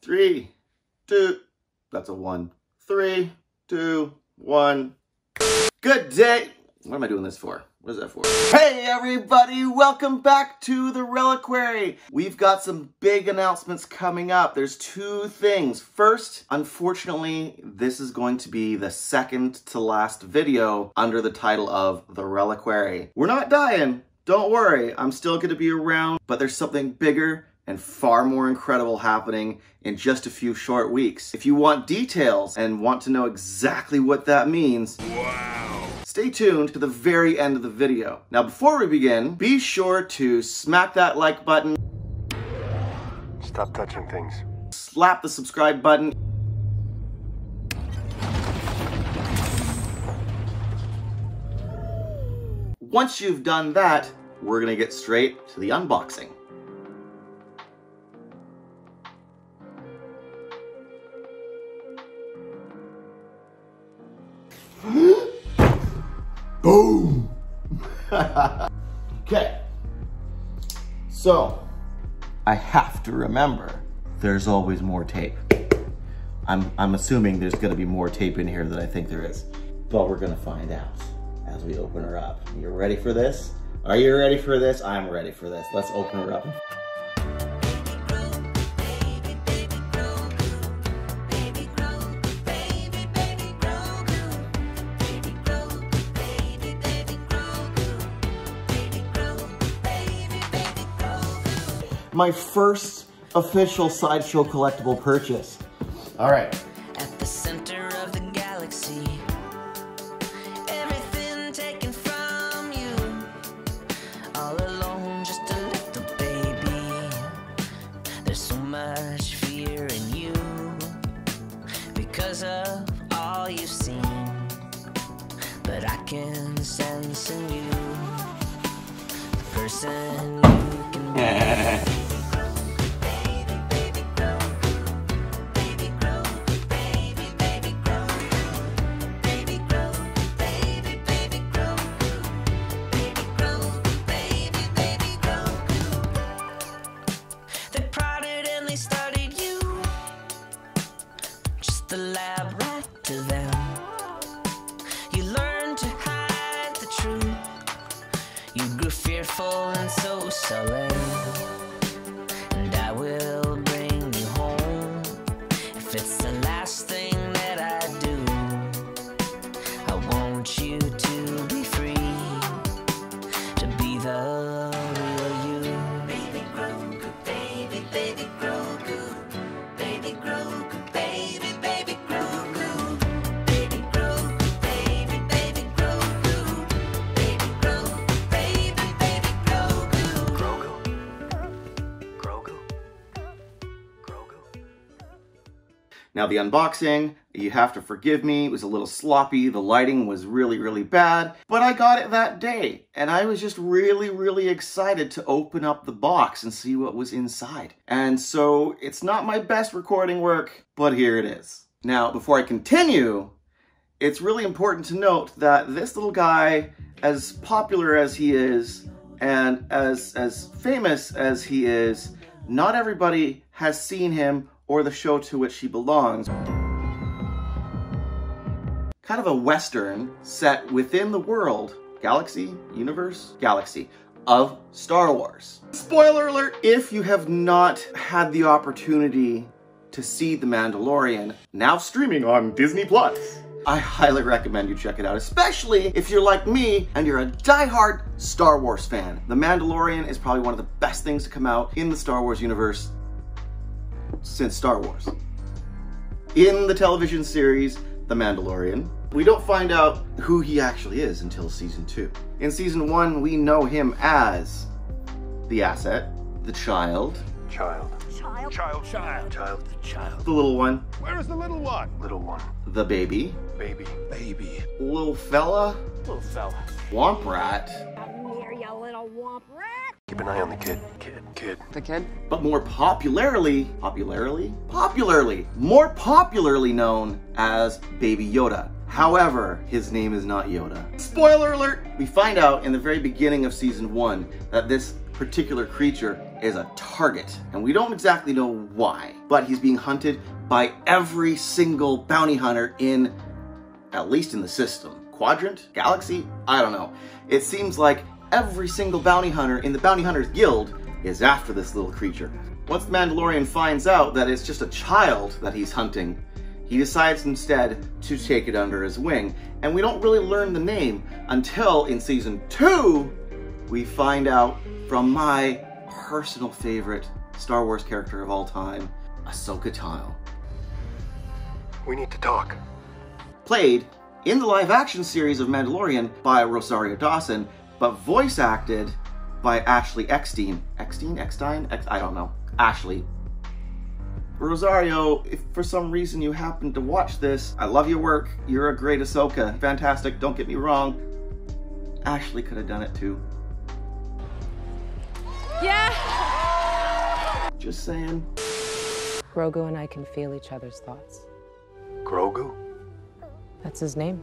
3, 2, that's a 1. 3, 2, 1. Good day. What am I doing this for? What is that for? Hey everybody, welcome back to the Reliquary. We've got some big announcements coming up. There's two things. First, unfortunately, this is going to be the second to last video under the title of the Reliquary. We're not dying, don't worry. I'm still gonna be around, but there's something bigger and far more incredible happening in just a few short weeks. If you want details and want to know exactly what that means, wow, stay tuned to the very end of the video. Now, before we begin, be sure to smack that like button. Stop touching things. Slap the subscribe button. Once you've done that, we're gonna get straight to the unboxing. Boom! Okay. So, I have to remember, there's always more tape. I'm assuming there's gonna be more tape in here than I think there is. But we're gonna find out as we open her up. You ready for this? Are you ready for this? I'm ready for this. Let's open her up. My first official Sideshow collectible purchase. All right. At the center of the galaxy, everything taken from you, all alone, just a little baby. There's so much fear in you because of all you've seen, but I can sense in you the person you can be. The lab right to them. You learned to hide the truth. You grew fearful and so sullen. And I will bring you home if it's the last thing that I do. I want you to be free, to be the real you. Baby Grogu, baby, baby Grogu, baby Grogu, baby. Now the unboxing, you have to forgive me, it was a little sloppy, the lighting was really bad, but I got it that day, and I was just really excited to open up the box and see what was inside. And so, it's not my best recording work, but here it is. Now, before I continue, it's really important to note that this little guy, as popular as he is, and as famous as he is, not everybody has seen him or the show to which he belongs. Kind of a Western set within the world, galaxy, universe, galaxy, of Star Wars. Spoiler alert, if you have not had the opportunity to see The Mandalorian, now streaming on Disney+, I highly recommend you check it out, especially if you're like me and you're a diehard Star Wars fan. The Mandalorian is probably one of the best things to come out in the Star Wars universe since Star Wars. In the television series, The Mandalorian, we don't find out who he actually is until season 2. In season 1, we know him as the asset, the child. The little one. Where is the little one? Little one. The baby. Baby. Lil Fella. Wamprat. Come here, you little Wamprat. Keep an eye on the kid. The kid? But more popularly known as Baby Yoda. However, his name is not Yoda. Spoiler alert! We find out in the very beginning of season 1 that this particular creature is a target, and we don't exactly know why, but he's being hunted by every single bounty hunter in, at least in the system. Quadrant? Galaxy? I don't know. It seems like every single bounty hunter in the Bounty Hunters Guild is after this little creature. Once the Mandalorian finds out that it's just a child that he's hunting, he decides instead to take it under his wing. And we don't really learn the name until in Season 2, we find out from my personal favorite Star Wars character of all time, Ahsoka Tano. We need to talk. Played in the live-action series of Mandalorian by Rosario Dawson, but voice acted by Ashley Eckstein. Eckstein? I don't know. Ashley. Rosario, if for some reason you happen to watch this, I love your work. You're a great Ahsoka. Fantastic, don't get me wrong. Ashley could have done it too. Yeah. Just saying. Grogu and I can feel each other's thoughts. Grogu? That's his name.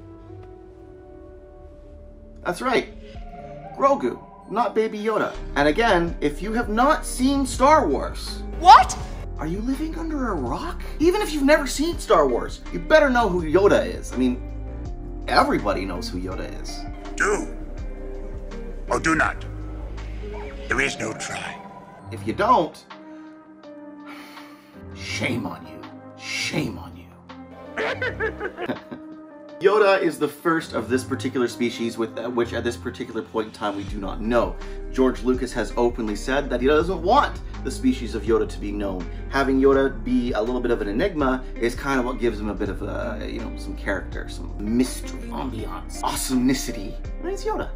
That's right. Grogu, not Baby Yoda. And again, if you have not seen Star Wars... What? Are you living under a rock? Even if you've never seen Star Wars, you better know who Yoda is. I mean, everybody knows who Yoda is. Do or do not. There is no try. If you don't, shame on you. Shame on you. Yoda is the first of this particular species with which at this particular point in time we do not know. George Lucas has openly said that he doesn't want the species of Yoda to be known. Having Yoda be a little bit of an enigma is kind of what gives him a bit of a, you know, some character, some mystery, ambiance, awesomenicity. And it's Yoda.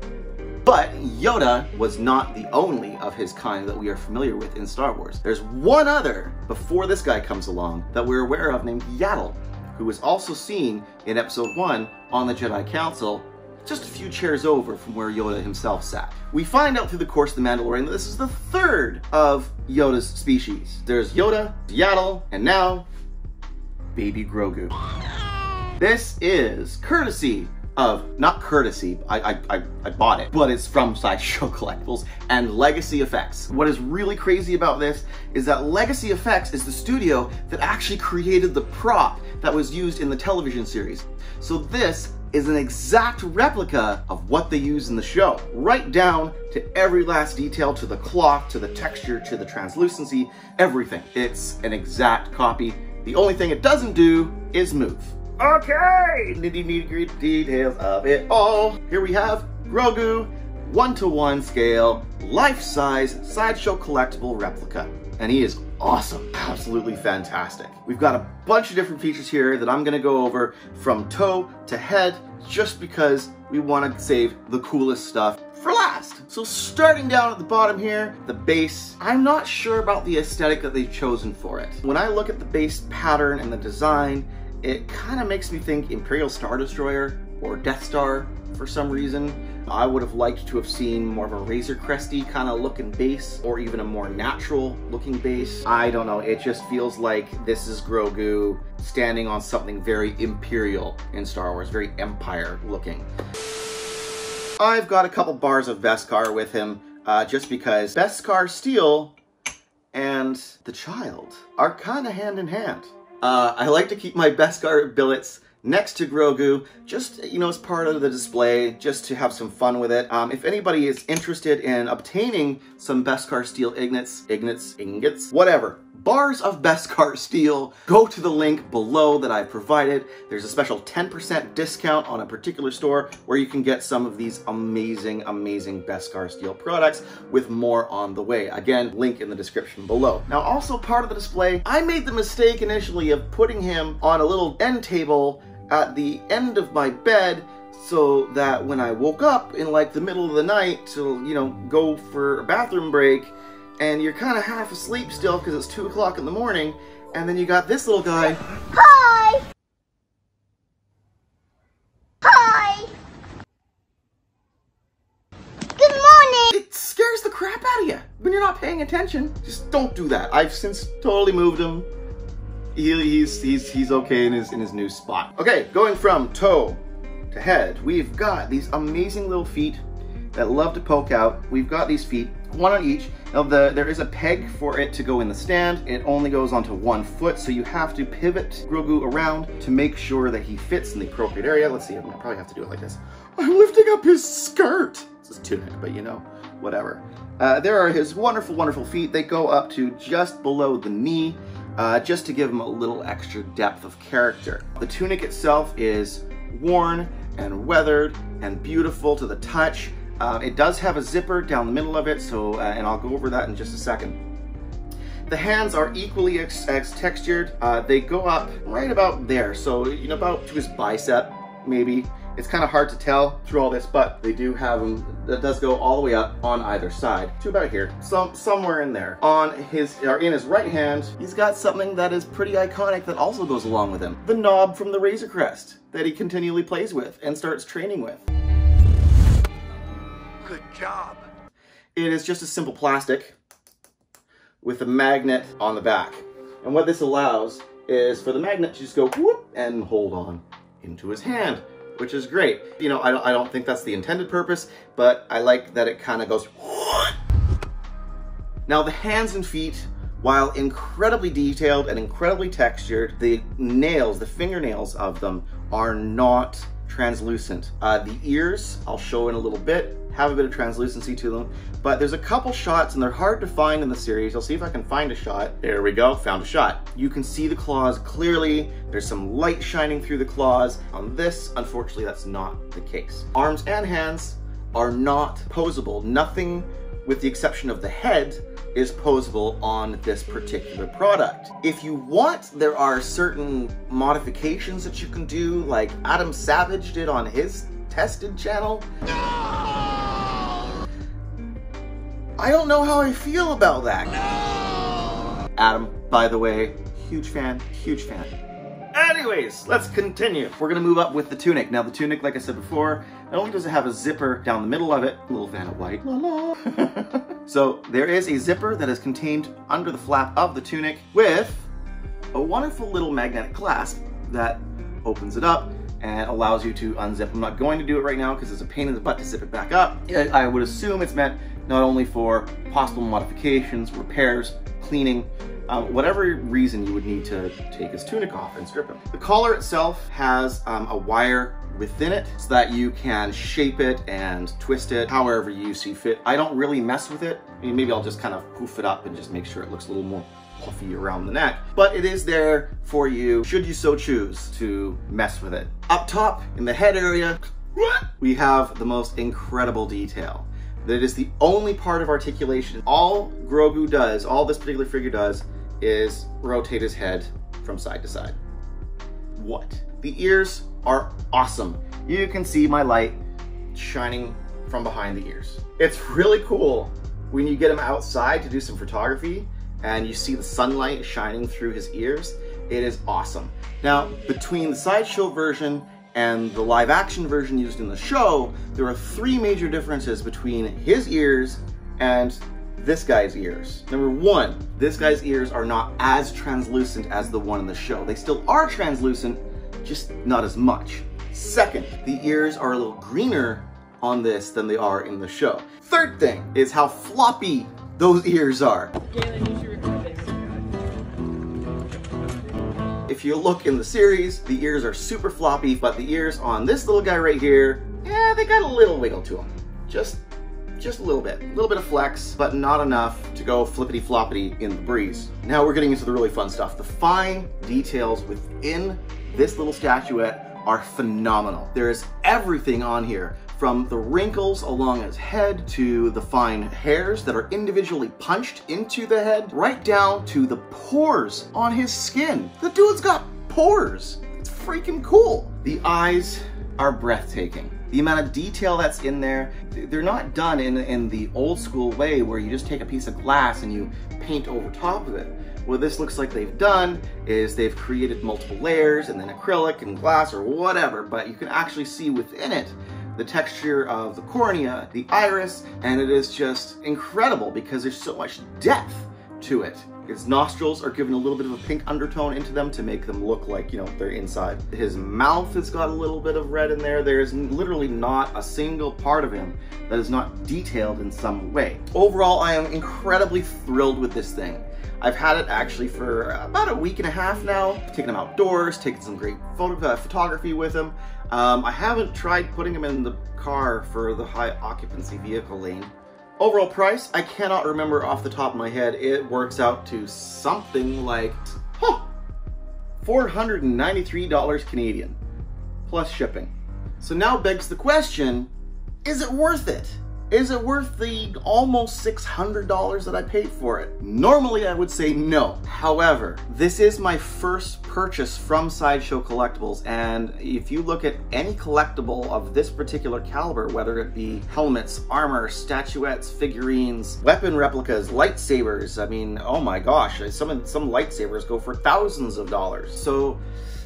But Yoda was not the only of his kind that we are familiar with in Star Wars. There's one other before this guy comes along that we're aware of named Yaddle, who was also seen in Episode 1 on the Jedi Council, just a few chairs over from where Yoda himself sat. We find out through the course of The Mandalorian that this is the third of Yoda's species. There's Yoda, Yaddle, and now, Baby Grogu. This is courtesy of, not courtesy, I bought it, but it's from Sideshow Collectibles and Legacy Effects. What is really crazy about this is that Legacy Effects is the studio that actually created the prop that was used in the television series. So this is an exact replica of what they use in the show, right down to every last detail, to the cloth, to the texture, to the translucency, everything. It's an exact copy. The only thing it doesn't do is move. Okay, nitty-gritty details of it all. Here we have Grogu, 1-to-1 scale, life-size Sideshow collectible replica. And he is awesome, absolutely fantastic. We've got a bunch of different features here that I'm gonna go over from toe to head, just because we wanna save the coolest stuff for last. So starting down at the bottom here, the base, I'm not sure about the aesthetic that they've chosen for it. When I look at the base pattern and the design, it kind of makes me think Imperial Star Destroyer or Death Star for some reason. I would have liked to have seen more of a Razor Cresty kind of looking base, or even a more natural looking base. I don't know, it just feels like this is Grogu standing on something very Imperial in Star Wars, very Empire looking. I've got a couple bars of Beskar with him, just because Beskar Steel and the child are kind of hand in hand. I like to keep my Beskar billets next to Grogu, just, you know, as part of the display, just to have some fun with it. If anybody is interested in obtaining some Beskar Steel ingots, whatever, bars of Beskar Steel, go to the link below that I've provided. There's a special 10% discount on a particular store where you can get some of these amazing, amazing Beskar Steel products, with more on the way. Again, link in the description below. Now, also part of the display, I made the mistake initially of putting him on a little end table at the end of my bed, so that when I woke up in like the middle of the night to, you know, go for a bathroom break, and you're kind of half asleep still because it's 2 o'clock in the morning, and then you got this little guy. Hi! Hi! Good morning! It scares the crap out of you when you're not paying attention. Just don't do that. I've since totally moved him. He's okay in his new spot. Okay, going from toe to head, we've got these amazing little feet that love to poke out. We've got these feet one on each. Now there is a peg for it to go in the stand. It only goes onto 1 foot, so you have to pivot Grogu around to make sure that he fits in the appropriate area. Let's see, I probably have to do it like this. I'm lifting up his skirt. This is tunic, but you know, whatever. There are his wonderful, wonderful feet. They go up to just below the knee, just to give him a little extra depth of character. The tunic itself is worn and weathered and beautiful to the touch. It does have a zipper down the middle of it, so and I'll go over that in just a second. The hands are equally as textured. They go up right about there, so you know, about to his bicep, maybe. It's kind of hard to tell through all this, but they do have them. That does go all the way up on either side to about here, somewhere in there. In his right hand, he's got something that is pretty iconic that also goes along with him: the knob from the Razor Crest that he continually plays with and starts training with. Good job. It is just a simple plastic with a magnet on the back, and what this allows is for the magnet to just go whoop and hold on into his hand, which is great. You know, I don't think that's the intended purpose, but I like that it kind of goes. Now the hands and feet, while incredibly detailed and incredibly textured, the nails, the fingernails of them are not translucent. The ears, I'll show in a little bit, have a bit of translucency to them, but there's a couple shots and they're hard to find in the series. I'll see if I can find a shot. There we go, found a shot. You can see the claws clearly. There's some light shining through the claws. On this, unfortunately, that's not the case. Arms and hands are not posable. Nothing, with the exception of the head, is posable on this particular product. If you want, there are certain modifications that you can do, like Adam Savage did on his tested channel. I don't know how I feel about that. Adam, by the way, huge fan, huge fan. Anyways, let's continue. We're gonna move up with the tunic. Now the tunic, like I said before, not only does it have a zipper down the middle of it, a little fan of white, la la. So there is a zipper that is contained under the flap of the tunic with a wonderful little magnetic clasp that opens it up and allows you to unzip. I'm not going to do it right now because it's a pain in the butt to zip it back up. I would assume it's meant not only for possible modifications, repairs, cleaning, whatever reason you would need to take his tunic off and strip him. The collar itself has a wire within it so that you can shape it and twist it however you see fit. I don't really mess with it. I mean, maybe I'll just kind of poof it up and just make sure it looks a little more puffy around the neck, but it is there for you should you so choose to mess with it. Up top in the head area, we have the most incredible detail. That is the only part of articulation. All Grogu does, all this particular figure does, is rotate his head from side to side. What? The ears are awesome. You can see my light shining from behind the ears. It's really cool when you get him outside to do some photography and you see the sunlight shining through his ears. It is awesome. Now, between the sideshow version and the live action version used in the show, there are 3 major differences between his ears and this guy's ears. Number 1, this guy's ears are not as translucent as the one in the show. They still are translucent, just not as much. Second, the ears are a little greener on this than they are in the show. Third thing is how floppy those ears are. If you look in the series, the ears are super floppy, but the ears on this little guy right here, yeah, they got a little wiggle to them. Just a little bit of flex, but not enough to go flippity floppity in the breeze. Now we're getting into the really fun stuff. The fine details within this little statuette are phenomenal. There is everything on here, from the wrinkles along his head to the fine hairs that are individually punched into the head, right down to the pores on his skin. The dude's got pores. It's freaking cool. The eyes are breathtaking. The amount of detail that's in there, they're not done in the old school way where you just take a piece of glass and you paint over top of it. What this looks like they've done is they've created multiple layers and then acrylic and glass or whatever, but you can actually see within it the texture of the cornea, the iris, and it is just incredible because there's so much depth to it. His nostrils are given a little bit of a pink undertone into them to make them look like, you know, they're inside. His mouth has got a little bit of red in there. There's literally not a single part of him that is not detailed in some way. Overall, I am incredibly thrilled with this thing. I've had it actually for about a week and a half now. Taking him outdoors, taking some great photography with him. I haven't tried putting him in the car for the high occupancy vehicle lane. Overall price, I cannot remember off the top of my head. It works out to something like $493 Canadian, plus shipping. So now begs the question, is it worth it? Is it worth the almost $600 that I paid for it? Normally I would say no. However, this is my first purchase from SIDESHOW Collectibles, and if you look at any collectible of this particular caliber, whether it be helmets, armor, statuettes, figurines, weapon replicas, lightsabers, I mean, oh my gosh, some lightsabers go for thousands of dollars. So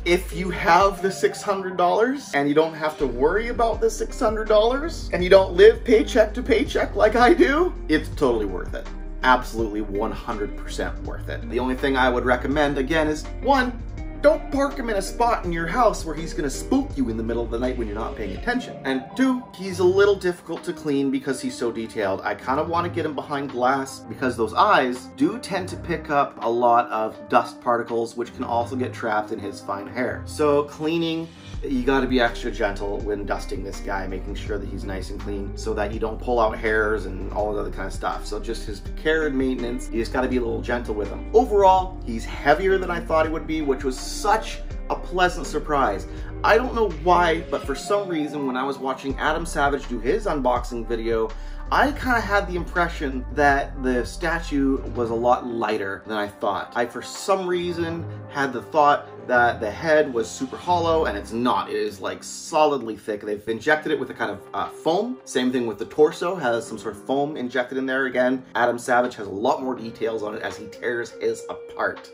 if you have the $600 and you don't have to worry about the $600 and you don't live paycheck to paycheck like I do, it's totally worth it. Absolutely 100% worth it. The only thing I would recommend, again, is one, don't park him in a spot in your house where he's gonna spook you in the middle of the night when you're not paying attention. And two, he's a little difficult to clean because he's so detailed. I kind of want to get him behind glass because those eyes do tend to pick up a lot of dust particles, which can also get trapped in his fine hair. So cleaning, you got to be extra gentle when dusting this guy, making sure that he's nice and clean so that you don't pull out hairs and all of that other kind of stuff. So just his care and maintenance, you just got to be a little gentle with him. Overall, he's heavier than I thought he would be, which was such a pleasant surprise. I don't know why, but for some reason when I was watching Adam Savage do his unboxing video, I kind of had the impression that the statue was a lot lighter than I thought. I, for some reason, had the thought that the head was super hollow, and it's not. It is like solidly thick. They've injected it with a kind of foam. Same thing with the torso, has some sort of foam injected in there. Again, Adam Savage has a lot more details on it as he tears his apart.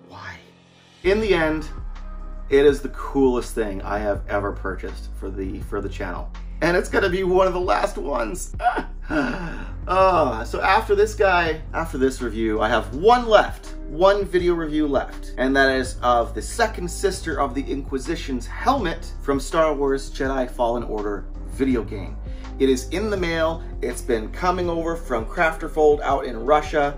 Why? In the end, it is the coolest thing I have ever purchased for the channel. And it's gonna be one of the last ones. So after this review, I have one video review left, and that is of the second sister of the Inquisition's helmet from Star Wars Jedi Fallen Order video game. It is in the mail. It's been coming over from Crafterfold out in Russia.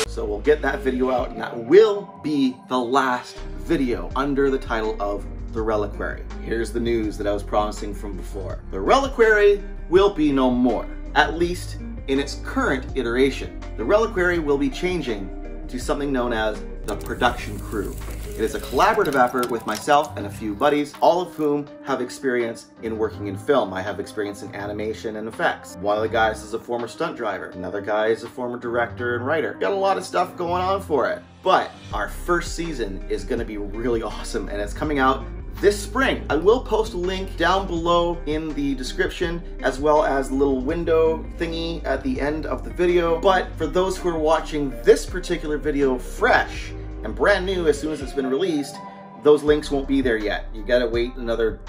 So we'll get that video out, and that will be the last video under the title of The Reliquary. Here's the news that I was promising from before. The Reliquary will be no more, at least in its current iteration. The Reliquary will be changing to something known as the Production Crew. It is a collaborative effort with myself and a few buddies, all of whom have experience in working in film. I have experience in animation and effects. One of the guys is a former stunt driver. Another guy is a former director and writer. Got a lot of stuff going on for it. But our first season is gonna be really awesome, and it's coming out this spring. I will post a link down below in the description, as well as the little window thingy at the end of the video. But for those who are watching this particular video fresh and brand new as soon as it's been released, those links won't be there yet. You gotta wait another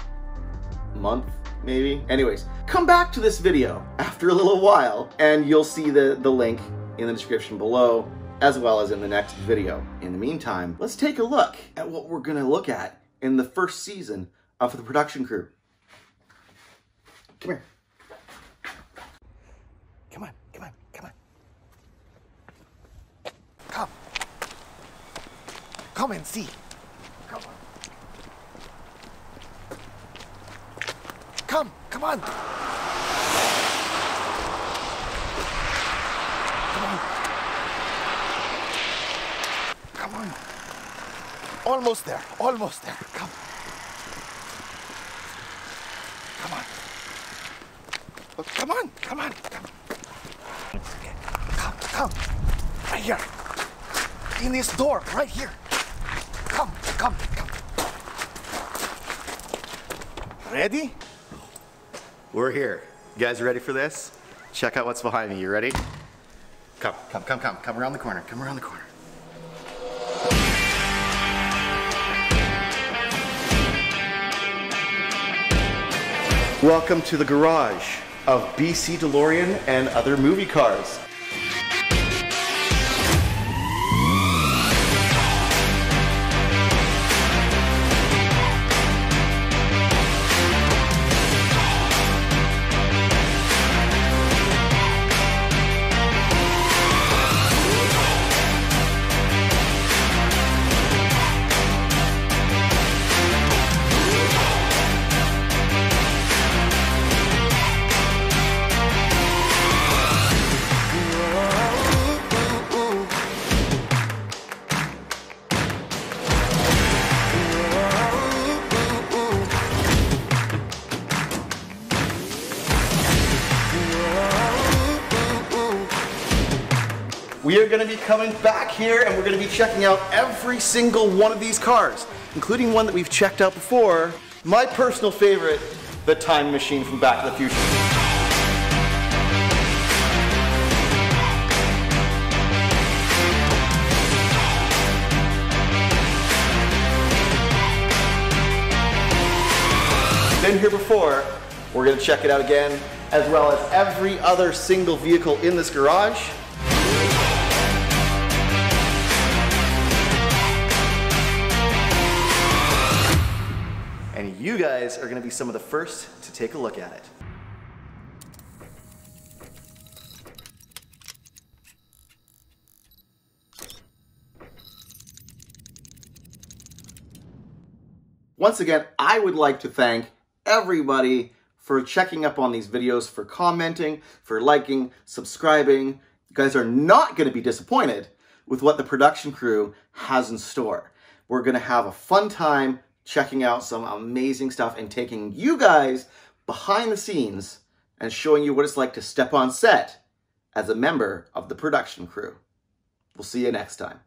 month, maybe. Anyways, come back to this video after a little while and you'll see the link in the description below, as well as in the next video. In the meantime, let's take a look at what we're gonna look at in the first season of The Production Crew. Come here. Come on, come on, come on. Come. Come and see. Come on. Come, come on. Come on. Come on. Almost there, almost there. Come. Come on. Oh, come on, come on, come. Okay. Come, come. Right here. In this door, right here. Come, come, come. Ready? We're here. You guys ready for this? Check out what's behind me. You ready? Come, come, come, come. Come around the corner. Come around the corner. Welcome to the garage of BC DeLorean and other movie cars. We are going to be coming back here and we're going to be checking out every single one of these cars, including one that we've checked out before. My personal favorite, the Time Machine from Back to the Future. Been here before, we're going to check it out again, as well as every other single vehicle in this garage. And you guys are going to be some of the first to take a look at it. Once again, I would like to thank everybody for checking up on these videos, for commenting, for liking, subscribing. You guys are not going to be disappointed with what the production crew has in store. We're going to have a fun time checking out some amazing stuff and taking you guys behind the scenes and showing you what it's like to step on set as a member of the production crew. We'll see you next time.